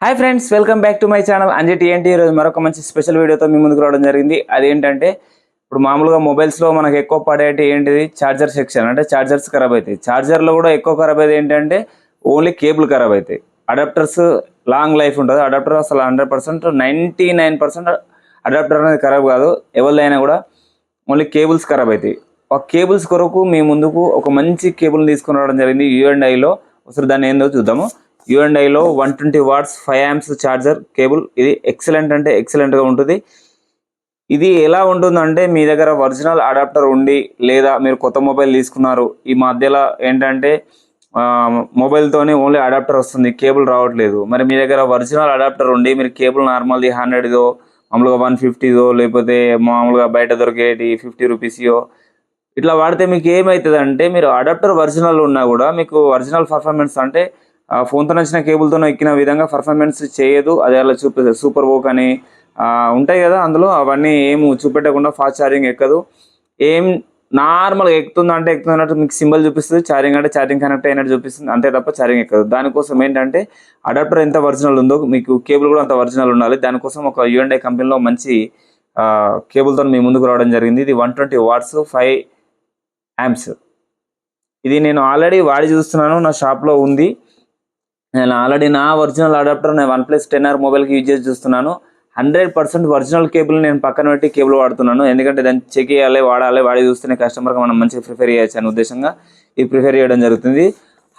Hi friends, welcome back to my channel Anji TNT. ఈరోజు మరొక మంచి స్పెషల్ వీడియోతో మీ ముందుకు రావడం జరిగింది. అదేంటంటే ఇప్పుడు మామూలుగా మొబైల్స్లో మనకు ఎక్కువ పడేటి ఏంటిది ఛార్జర్ సెక్షన్. అంటే ఛార్జర్స్ ఖరాబ్ అవుతాయి. ఛార్జర్లో కూడా ఎక్కువ ఖరాబ్ అయ్యేది ఏంటంటే ఓన్లీ కేబుల్ ఖరాబ్ అవుతాయి. అడాప్టర్స్ లాంగ్ లైఫ్ ఉంటుంది. అడాప్టర్ అసలు 100% 99% అడాప్టర్ అనేది ఖరాబ్ కాదు. ఎవరిదైనా కూడా ఓన్లీ కేబుల్స్ ఖరాబ్ అవుతాయి. ఆ కేబుల్స్ కొరకు మీ ముందుకు ఒక మంచి కేబుల్ తీసుకుని రావడం జరిగింది U&Iలో. ఒకసారి దాన్ని ఏందో చూద్దాము. U&Iలో 120 వాట్స్ 5 amps ఛార్జర్ కేబుల్. ఇది ఎక్సలెంట్ అంటే ఎక్సలెంట్గా ఉంటుంది. ఇది ఎలా ఉంటుందంటే మీ దగ్గర ఒరిజినల్ అడాప్టర్ ఉండి లేదా మీరు కొత్త మొబైల్ తీసుకున్నారు, ఈ మధ్యలో ఏంటంటే మొబైల్తోనే ఓన్లీ అడాప్టర్ వస్తుంది, కేబుల్ రావట్లేదు. మరి మీ దగ్గర ఒరిజినల్ అడాప్టర్ ఉండి మీరు కేబుల్ నార్మల్ది 100దో మామూలుగా 150దో లేకపోతే మామూలుగా బయట దొరికేటి 50 రూపీస్యో ఇట్లా వాడితే మీకు ఏమవుతుంది అంటే మీరు అడాప్టర్ ఒరిజినల్ ఉన్నా కూడా మీకు ఒరిజినల్ పర్ఫార్మెన్స్ అంటే ఫోన్తో నచ్చిన కేబుల్తో ఎక్కిన విధంగా పర్ఫార్మెన్స్ చేయదు. అది అలా సూపర్ వోక్ అని ఉంటాయి కదా, అందులో అవన్నీ ఏం చూపెట్టకుండా ఫాస్ట్ ఛార్జింగ్ ఎక్కదు. ఏం నార్మల్గా ఎక్కుతుందంటే ఎక్కుతున్నట్టు మీకు సింబల్ చూపిస్తుంది, ఛార్జింగ్ అంటే ఛార్జింగ్ కనెక్ట్ అయినట్టు చూపిస్తుంది, అంతే తప్ప ఛార్జింగ్ ఎక్కదు. దానికోసం ఏంటంటే అడాప్టర్ ఎంత ఒరిజినల్ ఉందో మీకు కేబుల్ కూడా అంత ఒరిజినల్ ఉండాలి. దానికోసం ఒక U&I కంపెనీలో మంచి కేబుల్తో మీ ముందుకు రావడం జరిగింది. ఇది 120 వాట్స్ 5 amps. ఇది నేను ఆల్రెడీ వాడి చూస్తున్నాను, నా షాప్లో ఉంది. నేను ఆల్రెడీ నా ఒరిజినల్ అడాప్టర్ నేను OnePlus 10R మొబైల్కి యూజ్ చేసి చూస్తున్నాను. 100% ఒరిజినల్ కేబుల్ నేను పక్కన పెట్టి కేబుల్ వాడుతున్నాను. ఎందుకంటే దాన్ని చెక్ చేయాలి, వాడి చూస్తేనే కస్టమర్కి మనం మంచిగా ప్రిఫర్ చేయొచ్చు అనే ఉద్దేశంగా ఇది ప్రిఫర్ చేయడం జరుగుతుంది.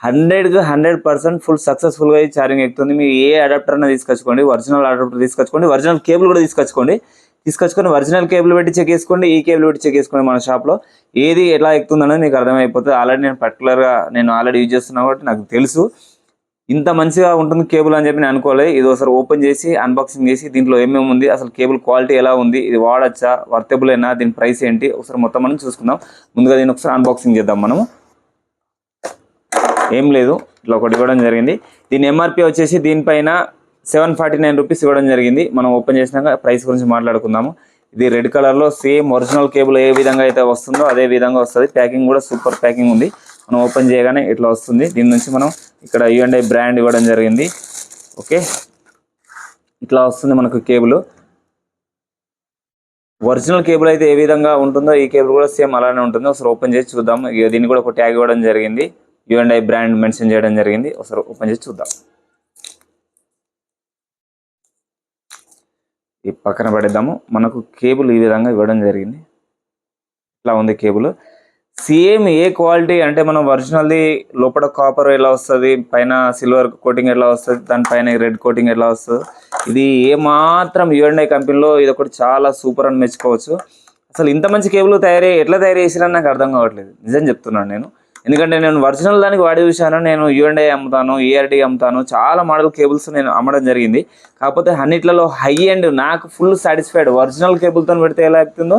100% ఫుల్ సక్సెస్ఫుల్గా ఈ ఛార్జింగ్ ఎక్కుతుంది. మీరు ఏ అడాప్టర్ అయినా తీసుకొచ్చుకోండి, ఒరిజినల్ అడాప్టర్ తీసుకొచ్చుకోండి, ఒరిజినల్ కేబుల్ కూడా తీసుకొచ్చుకొని ఒరిజినల్ కేబుల్ పెట్టి చెక్ చేసుకోండి, ఈ కేబుల్ పెట్టి చెక్ చేసుకోండి. మన షాప్లో ఏది ఎలా ఎక్కుతుందనేది మీకు అర్థమైపోతుంది. ఆల్రెడీ నేను ఆల్రెడీ యూజ్ చేస్తున్నా కాబట్టి నాకు తెలుసు. ఇంత మంచిగా ఉంటుంది కేబుల్ అని చెప్పి నేను అనుకోలేదు. ఇది ఒకసారి ఓపెన్ చేసి అన్బాక్సింగ్ చేసి దీంట్లో ఏమేమి ఉంది, అసలు కేబుల్ క్వాలిటీ ఎలా ఉంది, ఇది వాడచ్చా, వర్తబుల్ అయినా, దీని ప్రైస్ ఏంటి ఒకసారి మొత్తం మనం చూసుకుందాం. ముందుగా దీన్ని ఒకసారి అన్బాక్సింగ్ చేద్దాం. మనము ఏం లేదు, ఇట్లా ఒకటి ఇవ్వడం జరిగింది. దీని MRP వచ్చేసి దీనిపైన 749 రూపీస్ ఇవ్వడం జరిగింది. మనం ఓపెన్ చేసినాక ప్రైస్ గురించి మాట్లాడుకుందాము. ఇది రెడ్ కలర్లో సేమ్ ఒరిజినల్ కేబుల్ ఏ విధంగా అయితే వస్తుందో అదే విధంగా వస్తుంది. ప్యాకింగ్ కూడా సూపర్ ప్యాకింగ్ ఉంది. మనం ఓపెన్ చేయగానే ఇట్లా వస్తుంది. దీని నుంచి మనం ఇక్కడ U&I బ్రాండ్ ఇవ్వడం జరిగింది. ఓకే, ఇట్లా వస్తుంది మనకు కేబుల్. ఒరిజినల్ కేబుల్ అయితే ఏ విధంగా ఉంటుందో ఈ కేబుల్ కూడా సేమ్ అలానే ఉంటుంది. ఒకసారి ఓపెన్ చేసి చూద్దాం. దీన్ని కూడా ఒక ట్యాగ్ ఇవ్వడం జరిగింది, U&I బ్రాండ్ మెన్షన్ చేయడం జరిగింది. ఒకసారి ఓపెన్ చేసి చూద్దాం. ఈ పక్కన పడేద్దాము. మనకు కేబుల్ ఈ విధంగా ఇవ్వడం జరిగింది. ఇట్లా ఉంది కేబుల్. సేమ్ ఏ క్వాలిటీ అంటే మనం ఒరిజినల్ది లోపల కాపర్ ఎలా వస్తుంది, పైన సిల్వర్ కోటింగ్ ఎలా వస్తుంది, దానిపైన రెడ్ కోటింగ్ ఎలా వస్తుంది, ఇది ఏమాత్రం U&I కంపెనీలో ఇది ఒకటి చాలా సూపర్ అని మెచ్చుకోవచ్చు. అసలు ఇంత మంచి కేబుల్ ఎట్లా తయారు చేసిరని నాకు అర్థం కావట్లేదు, నిజం చెప్తున్నాను నేను. ఎందుకంటే నేను ఒరిజినల్ దానికి వాడి చూశాను. నేను U&I అమ్ముతాను, ARD అమ్ముతాను, చాలా మోడల్ కేబుల్స్ నేను అమ్మడం జరిగింది. కాకపోతే అన్నిట్లలో హై అండ్ నాకు ఫుల్ సాటిస్ఫైడ్. ఒరిజినల్ కేబుల్తో పెడితే ఎలా ఎక్కుతుందో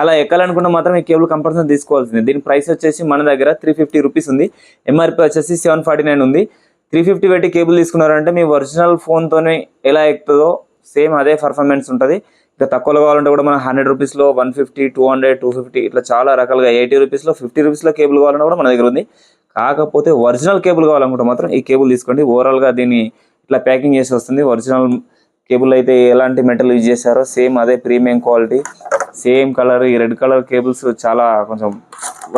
అలా ఎక్కాలనుకుంటే మాత్రం ఈ కేబుల్ కంపల్సరీ తీసుకోవాల్సింది. దీని ప్రైస్ వచ్చేసి మన దగ్గర 350 రూపీస్ ఉంది. MRP వచ్చేసి 749 ఉంది. 350 పెట్టి కేబుల్ తీసుకున్నారంటే మీ ఒరిజినల్ ఫోన్తోనే ఎలా ఎక్కుతుందో సేమ్ అదే పర్ఫార్మెన్స్ ఉంటుంది. ఇంకా తక్కువలో కావాలంటే కూడా మనం 100 రూపీస్లో 150, 200, 250 ఇట్లా చాలా రకాలుగా 80 రూపీస్లో 50 రూపీస్లో కేబుల్ కావాలన్నా కూడా మన దగ్గర ఉంది. కాకపోతే ఒరిజినల్ కేబుల్ కావాలనుకుంటే మాత్రం ఈ కేబుల్ తీసుకోండి. ఓవరాల్గా దీన్ని ఇట్లా ప్యాకింగ్ చేసి వస్తుంది. ఒరిజినల్ కేబుల్ అయితే ఎలాంటి మెటల్ యూజ్ చేశారో సేమ్ అదే ప్రీమియం క్వాలిటీ, సేమ్ కలర్. ఈ రెడ్ కలర్ కేబుల్స్ చాలా కొంచెం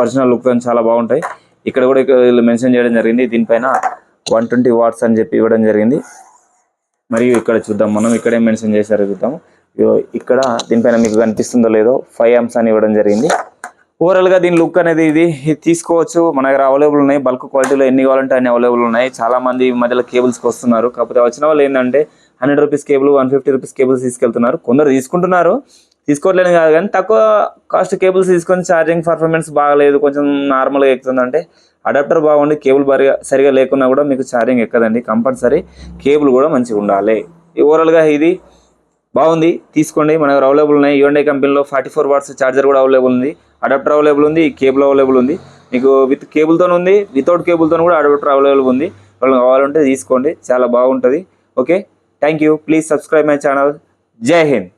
ఒరిజినల్ లుక్ చాలా బాగుంటాయి. ఇక్కడ కూడా వీళ్ళు మెన్షన్ చేయడం జరిగింది. దీనిపైన 120 వాట్స్ అని చెప్పి ఇవ్వడం జరిగింది. మరియు ఇక్కడ చూద్దాం మనం, ఇక్కడే మెన్షన్ చేశారో చూద్దాము. ఇక్కడ దీనిపైన మీకు కనిపిస్తుందో లేదో 5 amps అని ఇవ్వడం జరిగింది. ఓవరాల్గా దీని లుక్ అనేది ఇది తీసుకోవచ్చు. మన దగ్గర అవైలబుల్ ఉన్నాయి. బల్క్ క్వాలిటీలో ఎన్ని కావాలంటే అన్ని అవైలబుల్ ఉన్నాయి. చాలామంది ఈ మధ్యలో కేబుల్స్కి వస్తున్నారు. కాకపోతే వచ్చిన వాళ్ళు ఏంటంటే 100 రూపీస్ కేబుల్, 150 రూపీస్ కేబుల్స్ తీసుకెళ్తున్నారు. కొందరు తీసుకుంటున్నారు, తీసుకోవట్లేదు కాదు, కానీ తక్కువ కాస్ట్ కేబుల్స్ తీసుకొని ఛార్జింగ్ పర్ఫార్మెన్స్ బాగలేదు, కొంచెం నార్మల్గా ఎక్కుతుందంటే అడాప్టర్ బాగుండి కేబుల్ సరిగా లేకున్నా కూడా మీకు ఛార్జింగ్ ఎక్కదండి. కంపల్సరీ కేబుల్ కూడా మంచిగా ఉండాలి. ఓవరాల్గా ఇది బాగుంది, తీసుకోండి. మన దగ్గర అవైలబుల్ ఉన్నాయి. U&I కంపెనీలో 44 వాట్స్ ఛార్జర్ కూడా అవైలబుల్ ఉంది, అడాప్టర్ అవైలబుల్ ఉంది, కేబుల్ అవైలబుల్ ఉంది. మీకు విత్ కేబుల్తో ఉంది, వితౌట్ కేబుల్తో కూడా అడాప్టర్ అవైలబుల్ ఉంది. వాళ్ళకి కావాలంటే తీసుకోండి, చాలా బాగుంటుంది. Okay, thank you. Please subscribe my channel. జై హింద్.